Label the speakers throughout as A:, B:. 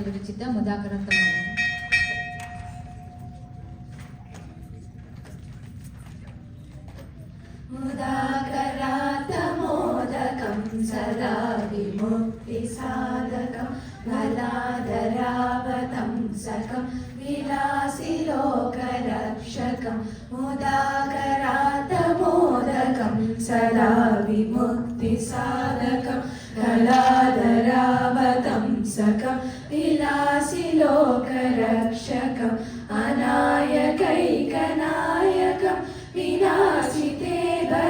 A: విరచిత ముదాకరంతం
B: ముదాకరాతమోదకం సదా విముక్తి సాధకం ఫలాధరావతం సకం విలాసి లోకరక్షకం ముదాకరాతమోదకం సదా విముక్తి సాధకం ఫలాధరావతం సకం విలాసి లోకరక్షకం అనాయకైకనాయకం వినాశితే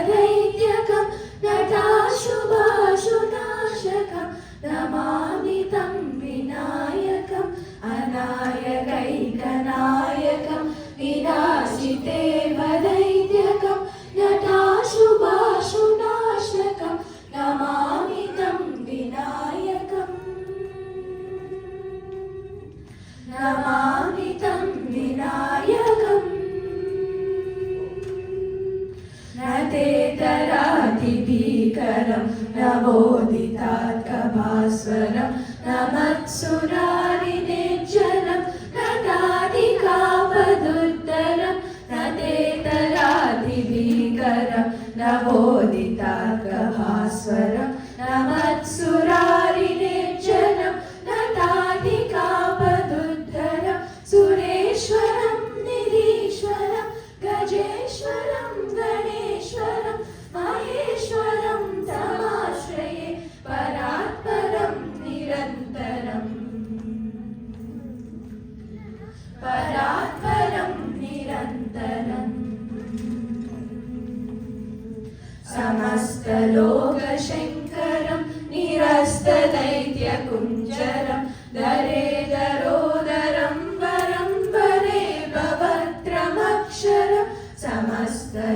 B: దైత్యకం నటాశుభాశునాశకం నమామి తం వినాయకం అనాయకైకనాయకం వినాశితే దైత్యకం నటాశుభాశునాశకం నమామి తం వినాయకం నమామి తం వినాయకం నతేతరాతిభీకరం నవోదితాత్కభాస్వరం నమత్సురారినిర్జనం నటాదికాపదుత్తరం నతేతరాతిభీకరం నవోదితాత్కభాస్వరం నమత్సురారినిర్జనం నటాదికాపదుత్తరం సురేశ్వరం నిరీశ్వరం గజేశ్వరం గణేశ్వరం మహేశ్వరం తమాశ్రయే పరాత్పరం నిరంతరం పరాత్పరం నిరంతరం సమస్తలోకశంకరం నిరస్తదైత్యకుంజరం దరేదరోదరం వరం వరే భవత్రమక్షరం సమస్తలోకశంకరం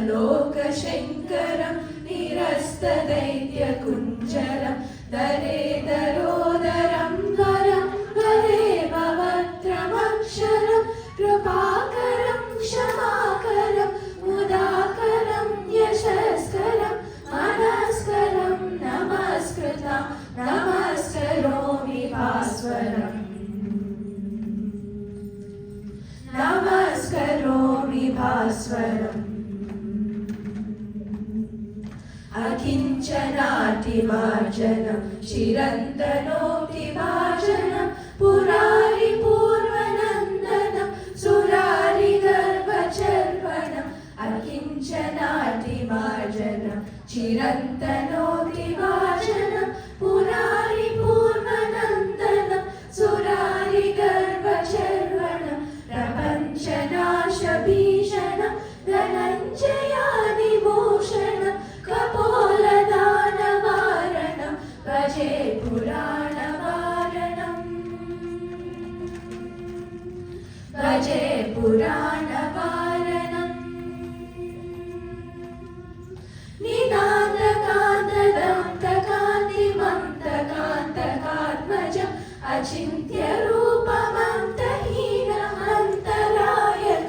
B: నిరస్తదైత్యకుంజరం దరేదరోదరం వరం వరే భవత్రమక్షరం కృపాకరం క్షమాకరం ముదాకరం యశస్కరం మనస్కరం నమస్కృతం నమస్కరోమి భాస్వరం నమస్కరోమి భాస్వరం అకించనాటిమార్జనం చిరంతనోటిభాజనం పురారి పూర్వనందనం సురారి గర్భచర్వణం అకించనాటిమార్జనం చిరంతనోటిభాజనం పురారి పూర్వనందనం సురారి గర్భచర్వణం ప్రపంచనాశభీషణం ధనంజయాదిభూషణం కపోలదానవారణం భజే పురాణవారణం భజే పురాణవారణం నిదాంతకాంతదంతకాంతిమంతకాంతకాత్మజం అచింత్య రూపమంతహీనమంతరాయ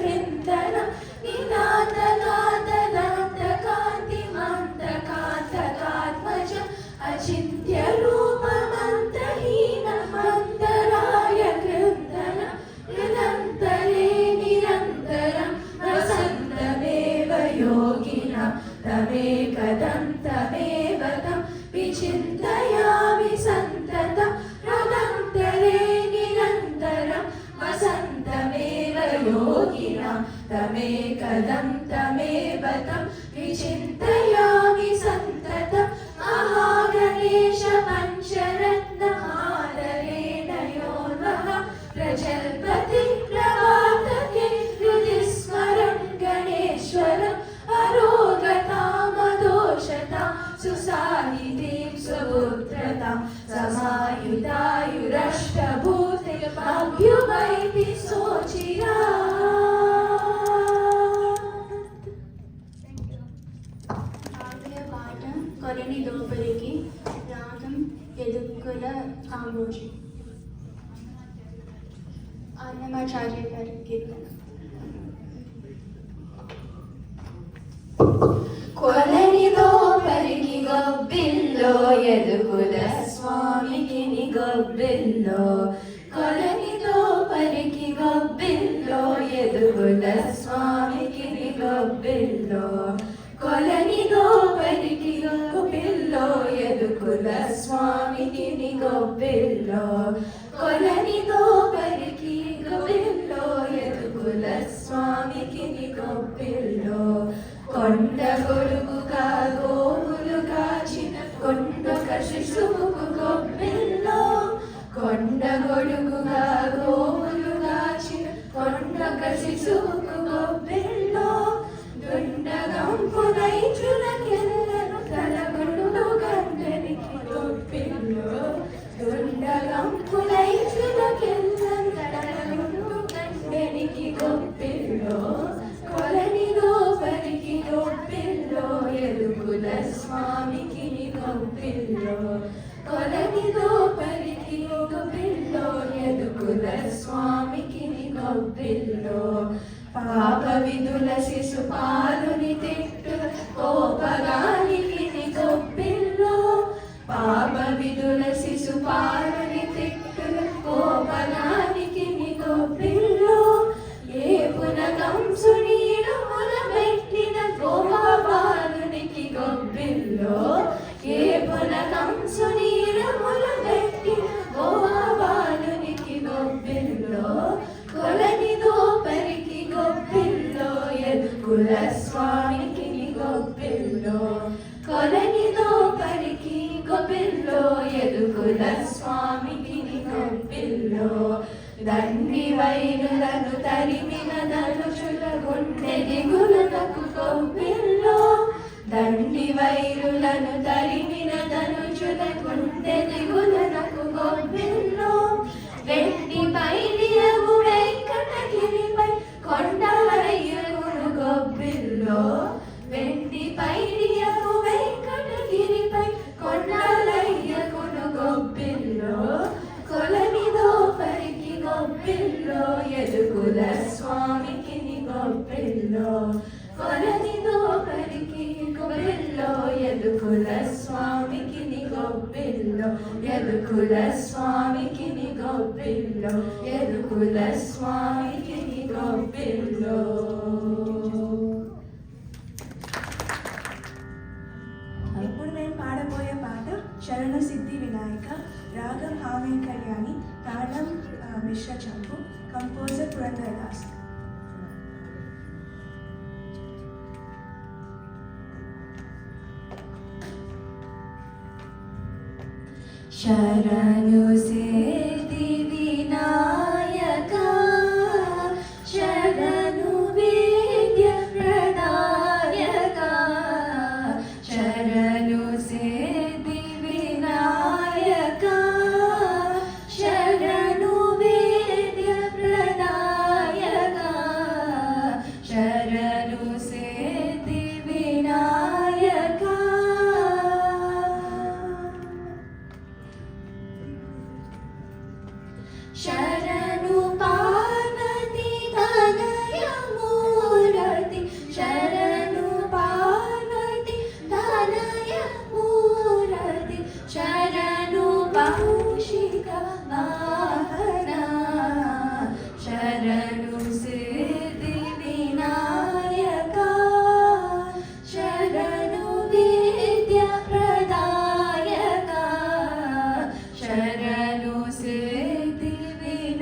B: కృందనం నిదాంతకాంతదంతకాంతిమంతకాంతకాత్మజం అచింత్య రూపమంతహీనమంతరాయ కృందనం నిరంతరే నిరంతరం వసంతమేవ యోగినాం తమేకదం తమేవ తం విచింతయామి సంతతం రదంతరే నిరంతరం వసంతమేవ యోగినాం తమేకదం తమేవ తం విచింతయామి సంతతం మహాగణేశ పంచరత్నమాదరేణ యోర్వః ప్రజల్పతి ప్రవర్తకే హృది స్మరం గణేశ్వరం అరోగతామదోషతాం సుసాహితీం సుపుత్రతాం సమాయుధాయురష్టభూతే అభ్యుమైతి సోచిరా.
C: పాఠం కొలని లోపలికి రాగం ఎదుక్కుల కాంబోజీ అన్నమాచార్య గారి కీర్తన.
B: కొలని లోపలికి గొబ్బిల్లో ఎదుకుల స్వామికి గొబ్బిల్లో కొల స్వామికి గొబ్బిల్లో కొలనిదో పరికి గొబ్బిల్లో యదుకుల స్వామికి గొబ్బిల్లో కొలనిదో పరికి గొబ్బిల్లో యదుకుల స్వామికి గొబ్బిల్లో కొండ గొడుగుగా గోవులు కాచిన కొండొక శిశువుకు గొబ్బిల్లో కొండ గొడుగుగా గోవులు కాచిన కొండొక శిశువుకు గొబ్బిల్లో దుండగంపునై చులకెళ్ళను తలగొండు గంటనికి గొబ్బిల్లో దుండగంపునై చులకెళ్ళను తలగొండు గంటనికి గొబ్బిల్లో కొలనిదో పరికి గొబ్బిల్లో యదుకుల స్వామికి గొబ్బిల్లో కొలనిదో పరికి గొబ్బిల్లో యదుకుల స్వామికి గొబ్బిల్లో పాప విధుల శిశుపాలుని తిట్టు కోపగానికి గొబ్బిల్లో పాప విధుల శిశుపాలుని తిట్టు కోపగానికి గొబ్బిల్లో ఏ పునకంసుని ఇడముల పెట్టిన గోపాలునికి గొబ్బిల్లో ఏ పునకంసుని ఇడముల పెట్టిన గోపాలునికి గొబ్బిల్లో కొలనిదో పరికి గొబ్బిల్లో యదుకుల స్వామికి గొబ్బిల్లో కొలనిదో పరికి గొబ్బిల్లో యదుకుల స్వామికి గొబ్బిల్లో దండి వైరులను తరిమిన ధనుషుల గుండె దిగులకు గొబ్బిల్లో దండి వైరులను తరిమిన ధనుషుల గుండె దిగులకు గొబ్బిల్లో వెండి పైడియగు వెంకటగిరిపై కొండలయ్యగును గొబ్బిల్లో వెండి పైడియగు వెంకటగిరిపై కొండలయ్యగును గొబ్బిల్లో కొలనిదో పరికి గొబ్బిల్లో యదుకుల స్వామికి గొబ్బిల్లో కొలనిదో పరికి గొబ్బిల్లో యదుకుల స్వామికి గొబ్బిల్లో యదుకుల స్వామికి గొబ్బిల్లో యదుకుల స్వామికి గొబ్బిల్లో.
A: ఇప్పుడు నేను పాడబోయే పాట శరణ సిద్ధి వినాయక, రాగం హామీ కళ్యాణి, తాళం మిశ్ర చంపు, కంపోజర్ పురంధరదాస్.
B: శరణు సిద్ధి వినాయక శరణు విద్య ప్రదాయక శరణు సిద్ధి వినాయక శరణు విద్య ప్రదాయక శరణు సిద్ధి వినాయక శరణు పార్వతి తనయ మూరతి శరణు పార్వతి తనయ మూరతి శరణు కౌశిక వాహన శరణు సిద్ధి వినాయక శరణు విద్య ప్రదాయక శరణు సిద్ధి వినాయక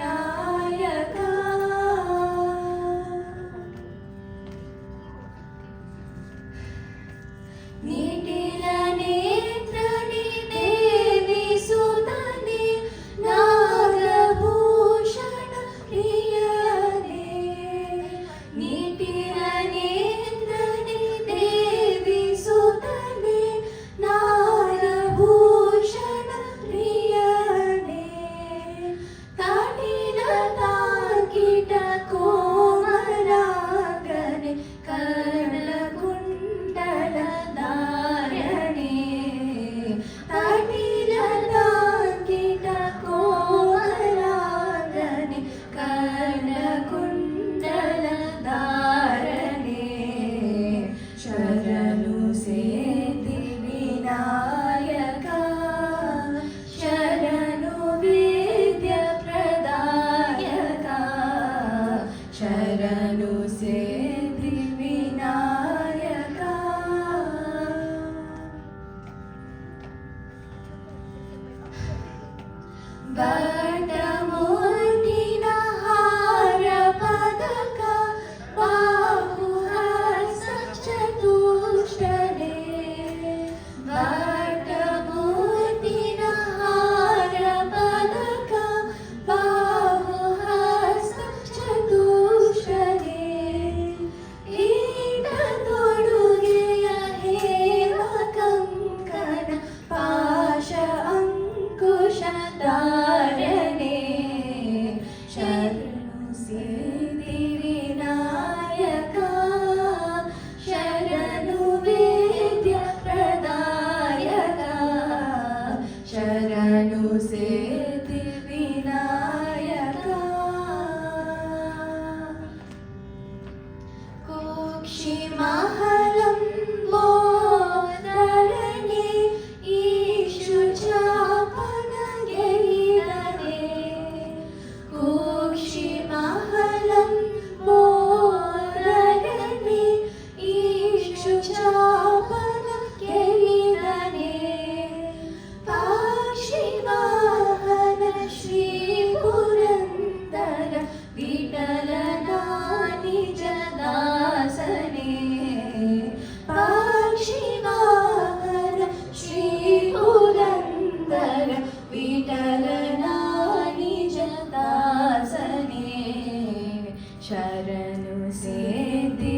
B: शरणु सिद्धिविनायका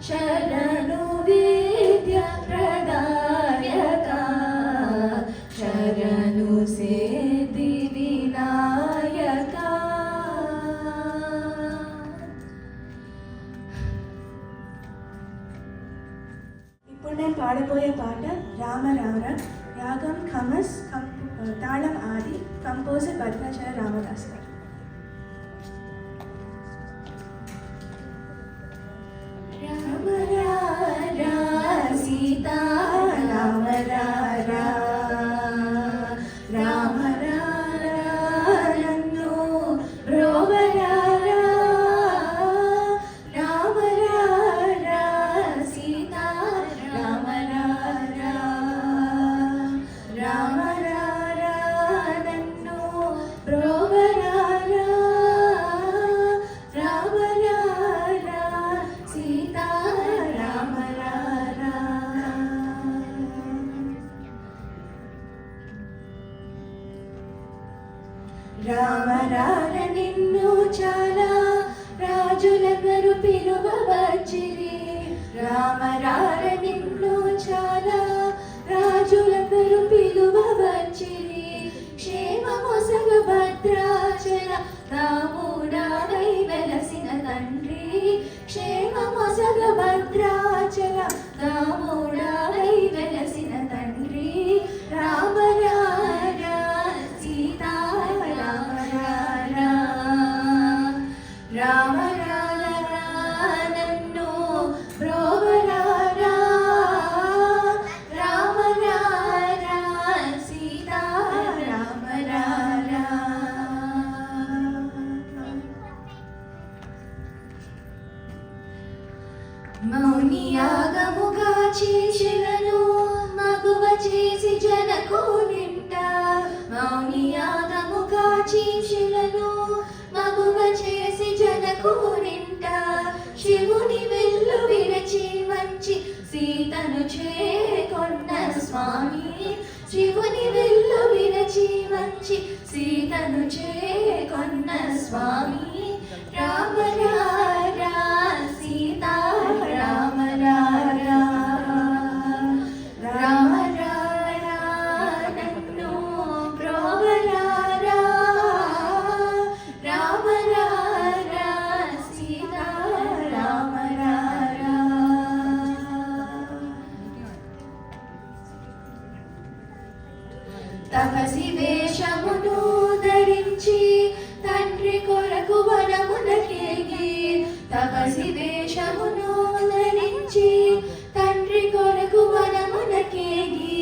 B: शरणु विद्याप्रदायका शरणु सिद्धिविनायका.
A: ఇప్పుడు నేను పాడబోయే పాట రామ రామ రాగం ఖమస్ తాళం ఆది కంపోజర్ భద్రాచల రామదాస్ గారు.
B: రామ రా సీతా రామ రా రామ నన్ను బ్రోవరారా రామ రా సీతా రామ రామ నన్ను బ్రోవరారా రామ సీతా రామ రామరార నిన్ను చాలా రాజులందరూ పిలువవచ్చిరి రామరార నిన్ను చాలా రాజులందరూ పిలువవచ్చిరి క్షేమమొసగ భద్రాచల రాముడావై వెలసిన తండ్రి క్షేమమొసగ భద్రాచల రాముడావై వెలసిన తండ్రి రామ సీతా రామ నన్ను బ్రోవరారా రామ సీతా రామ మౌనియాగముగా చేసిలను మగువ చేసి జనకు నింట మౌనియాగముగా చేసిలను మగువ చేసి జనకు నింట శివుని వెల్లు విరచి వంచి సీతను చేకొన్న స్వామి శివుని వెల్లు విరచి వంచి సీతను చేకొన్న స్వామి రామ సీతా రామ రామ నన్ను బ్రోవరారా రామ సీతా రామ తపసి వేషమును ధరించి తండ్రి కొరకు వనమునకేగి తపసి వేషమును ధరించి తండ్రి కొరకు వనమునకేగి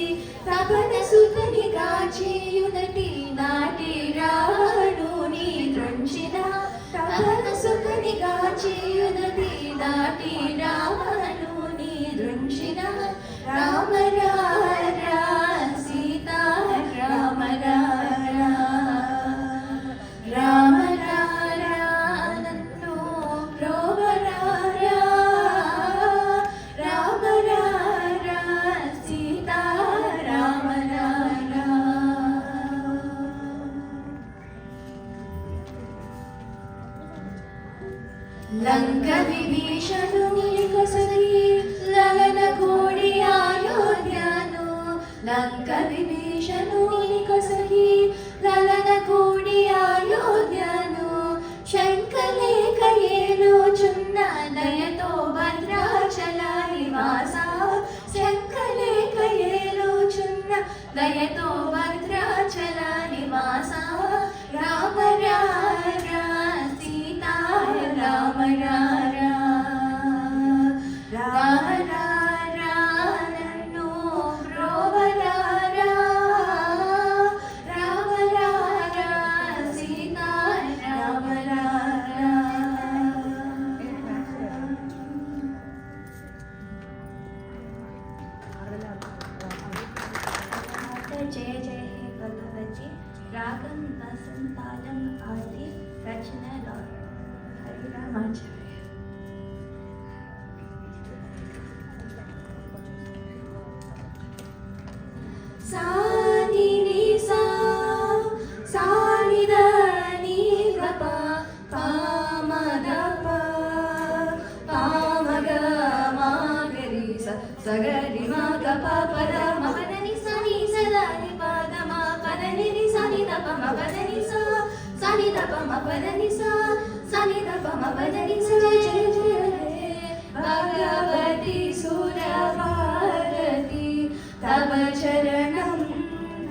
B: తపన సుతని కాచేయునటి నాటి రావణుని దృంచిన తపన సుతని కాచేయునటి నాటి రావణుని దృంచిన రామ సీతా రామ రామ నన్ను బ్రోవరారా రామ సీతా రామ లంక విభీషణుని కొసగి లలన కోడి అయోధ్యను లంక విభీషణుని కొసగి లలన కోడి అయోధ్యను శంకలేక ఏలోచున్న దయతో భద్రాచల నివాస శంకలేక ఏలోచున్న దయతో భద్రాచల నివాస రామ సీతా రామ నన్ను బ్రోవరారా రామ సీతా రామ जय जय हे भगवती रागम वसंतालम आदि रचना हरिरामाचार्य. सा नि सा सा नि दा नि गा పద మపద ని సని సదా ని పద మా పద ని సని ద ప మపద ని సా సని ద ప మపద ని సా సని ద ప మపద ని సా జయ జయ హే భగవతి సురభారతి తవ చరణం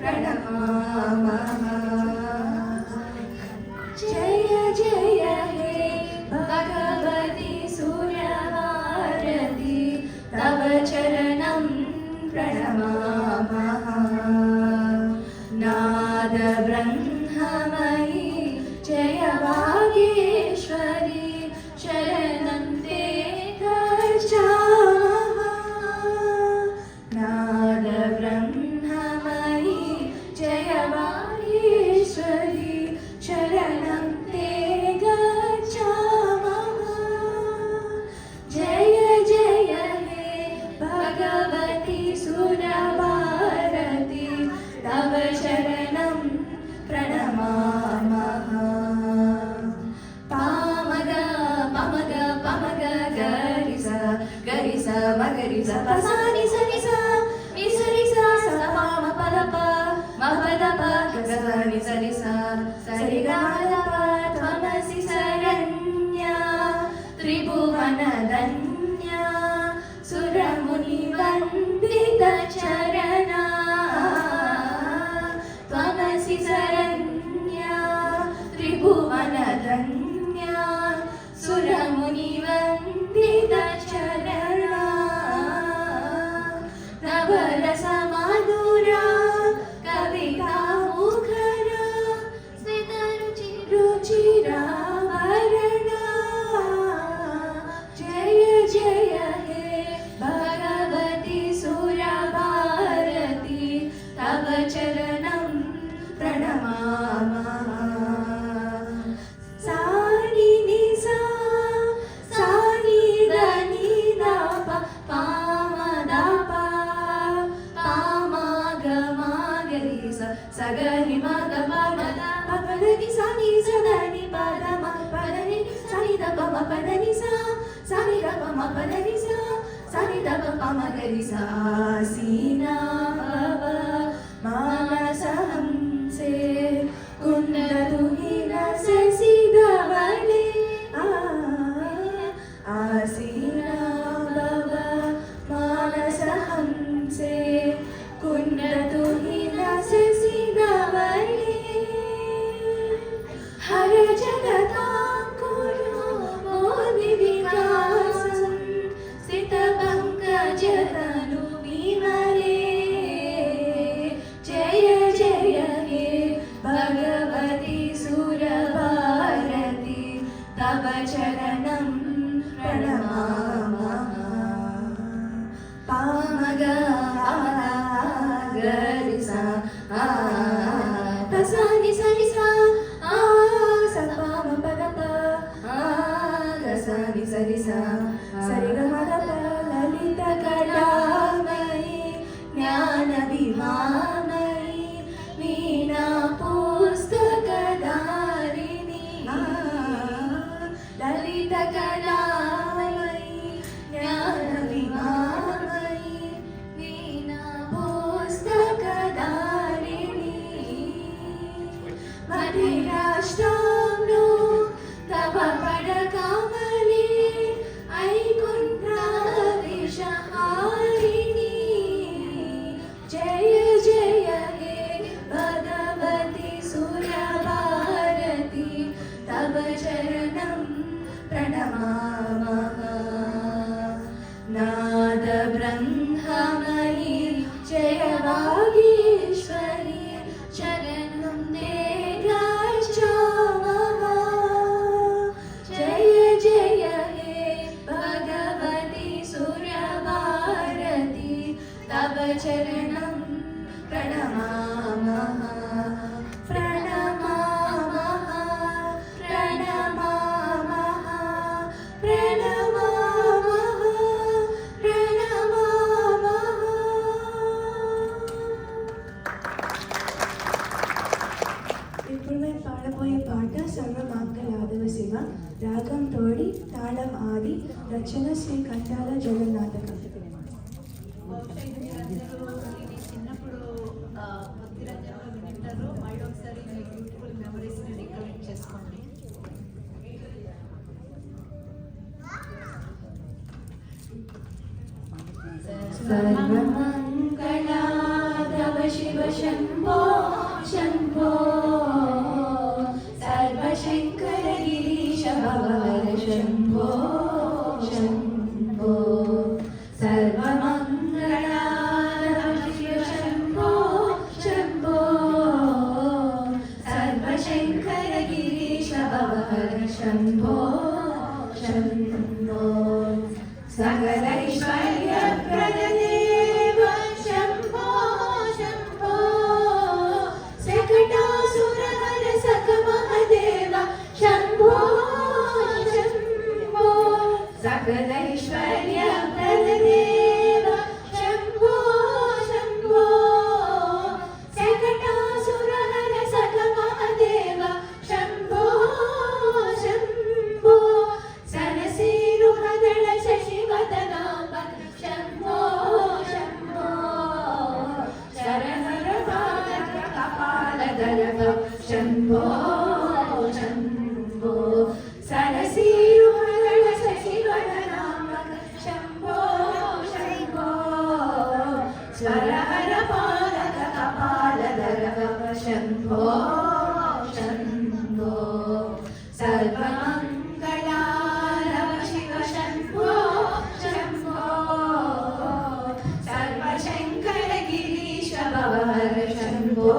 B: ప్రణమామః జయ జయ హే భగవతి సురభారతి తవ చరణం ప్రణమామః నాద బ్రహ్మమయీ జయ వాగీశ్వరి శరణం తే గచ్ఛామః నాద బ్రహ్మమయీ జయ వాగీశ్వరి శరణం తే గచ్ఛామః జయ జయ హే భగవతి సురభారతి తవ శరణం ప్రణమామః పామగ పమగ పమగ గరిస గరిస మగరిస పసాని సరిస నిసరిస సపామ పదప మపదప గగని సరిస సరిగాలప త్వమసి శరణ్య త్రిభువన ధన్య సురముని వందిత చరణ త్వమసి శరణ్య త్రిభువన ధన్య సురముని వందిత చరణ నవరస మధురా కవితా ముఖరా స్మిత రుచి రుచిరా వరణ జయ జయ హే భగవతి సురభారతి తవ చరణం ప్రణమామః సాని ని సా సాని ద ని ద ప పామ ద ప పామ గ మ గ రి స స గ ని మ గ ప మ ద ప ప ద ని సా ని స ద ని ప ద మ ప ద ని సా ని ద ప మ ప ద ని సా సా ని ద ప మ ప ద ని సా సా ని ద ప ప మ గ రి సా సీనా భవ మానస హంసే कुंडलु हिरस सिधवले आसीना भव मानस हंसे कुंडलु हिरस सिधवले हर जगतांकुरो मोदि विकासं स्थित पंकज तनु विमले जय जय हे भगवती सुरभारती तव चरणं प्रणमामः पामग गरिसा तसानि सरिसा सपाम पदप गसानि सरिसा सरिगमदप ललित कलामयी ज्ञान विभामयी वीणा पुस्तकधारिणी ललित कलामयी ज्ञान विभामयी वीणा पुस्तकधारिणी मधिराष्टाम्नो तव पडकामले ऐकुण्ठाविषहारिणी जय जय हे भगवती सुरभारती तव चरणं प्रणमामः नाद ब्रह्ममयी जय वागीश्वरी शरणं ते गच्छामः जय जय हे भगवती सुरभारती तव चरणं प्रणमामः प्रणमामः प्रणमामः प्रणमामः प्रणमामः
A: ఇప్పుడు మేము పాడబోయే పాట సర్వమంగళాదవ శివ రాగం తోడి తాళం ఆది రచన శ్రీ కంటాల జగన్నాథకం
D: బహుశా ఇది మీరందరూ ఇది చిన్నప్పుడు భక్తిరంజన్లో వినింటారు. మళ్ళీ ఒకసారి మీ బ్యూటిఫుల్ మెమరీస్ని రికలెక్ట్ చేసుకోండి.
B: सर्वमङ्गलाधव शिव शम्भो शम्भो सर्वशङ्कर गिरीश भवहर शम्भो शम्भो सर्वमङ्गलाधव शिव शम्भो शम्भो सर्वशङ्कर गिरीश भवहर शम्भो शम्भो सकलैश्वर्यप्रददेव शम्भो शम्भो सकटासुरहर सकमहदेव शम्भो शम्भो सकलैश्वर्यप्रददेव शम्भो शम्भो सकटासुरहर सकमहदेव शम्भो शम्भो सरसीरुहदळ शशिवदनाम्ब शम्भो शम्भो शरणरपालक कपालदलभ शम्भो शम्भो सरसीरुहदळ शशिवदनाम्ब शम्भो शम्भो स्वरहरपालक कपालदलभ शम्भो शम्भो सर्वमङ्गलाधव शिव शम्भो शम्भो सर्वशङ्कर गिरीश भवहर शम्भो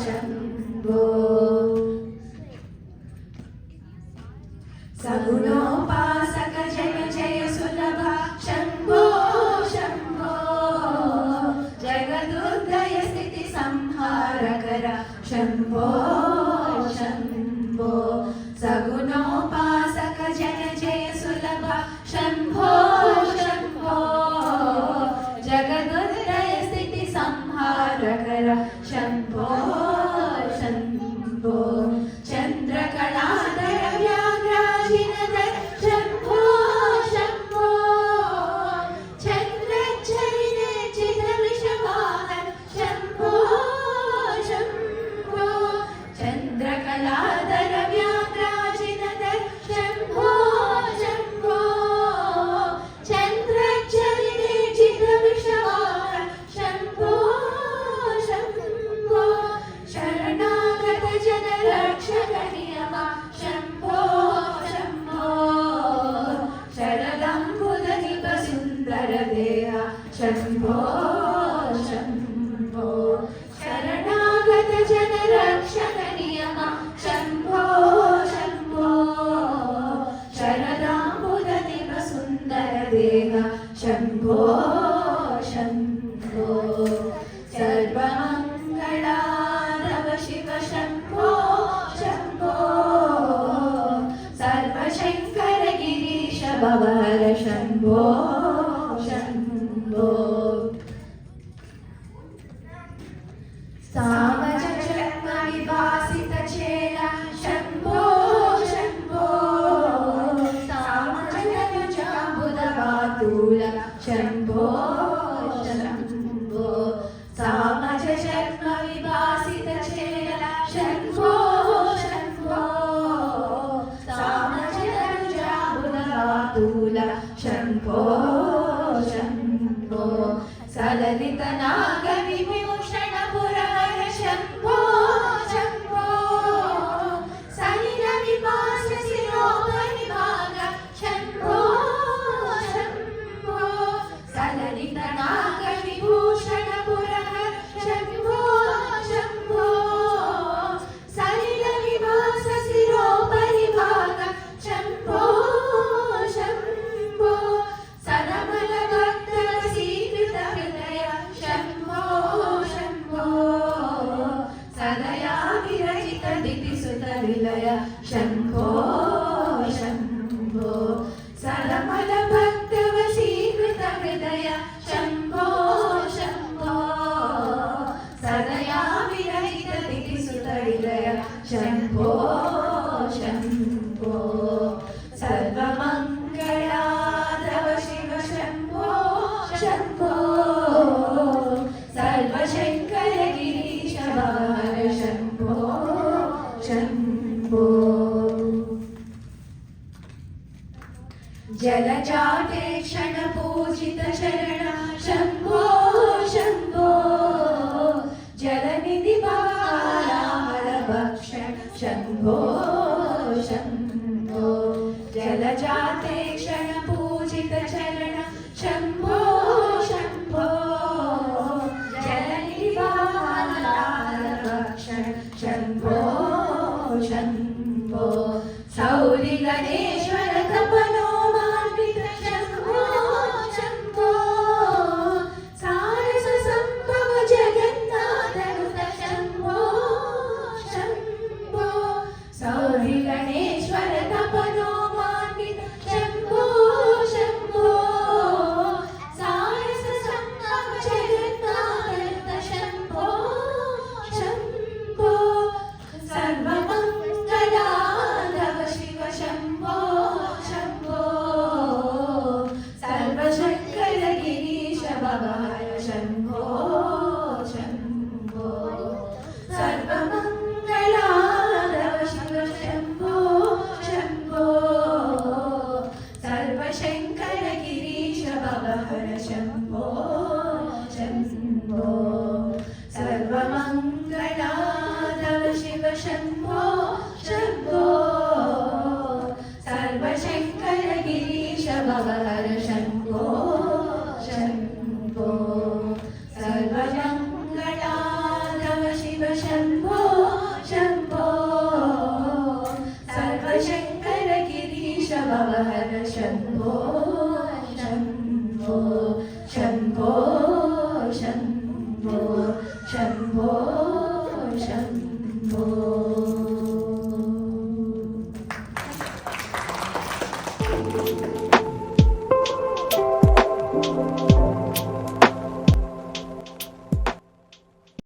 B: शम्भो सगुणोपासक जय जय सुलभ शम्भो शम्भो जगदुर्दय स्थिति संहारकर शम्भो शम्भो सगुणोपासक जय जय सुलभ शम्भो शम्भो जगदुर्दय स्थिति संहारकर शम्भो शम्भो चन्द्रकलाधर व्याघ्राजिनधर शम्भो शम्भो चन्द्रचरितचितवृषवाहन शम्भो शम्भो चन्द्रकलाधर व्याघ्राजिनधर शम्भो शम्भो चन्द्रचरितचितवृषवाहन शम्भो शम्भो शरणागत जनरक्षक नियम शम्भो शम्भो शरदम्बुदनिप सुन्दर देह शम्भो शम्भो शरणागत जनरक्षक नियम शम्भो शम्भो शरदाम्बुदनिप सुन्दर देह शम्भो शम्भो सर्वमङ्गलाधव शिव शम्भो शम्भो सर्वशङ्कर गिरीश भवहर शम्भो शम्भो सामजन्म विभासित चेला शम्भो शम्भो सामजन्मजाम्बुदवातूल शम्भो शम्भो सामजन्म विभासित चेला शम्भो शम्भो सामजन्मजाम्बुदवातूल शम्भो शम्भो सललित नागविभूषण पुरहर शम्भो शम्भो सलिल विभास शिरोपरिभाग शम्भो शम्भो सललित नागविभूषण पुरहर शम्भो शम्भो सलिल विभास शिरोपरिभाग शम्भो शम्भो सदमल भक्त वसीकृत हृदय शम्भो शम्भो सदया विरचित दितिसुत विलय शम्भो शम्भो सदमल भक्त वसीकृत हृदय शम्भो शम्भो सदया विरचित दितिसुत विलय शम्भो शम्भो सर्वमङ्गलाधव शिव शम्भो शम्भो जलजाते क्षणपूजित चरण शम्भो शम्भो जलनिधि बालामलभक्षण शम्भो शम्भो जलजाते क्षणपूजित चरण शम्भो शम्भो जलनिधि बालामलभक्षण शम्भो शम्भो सौरि गणेश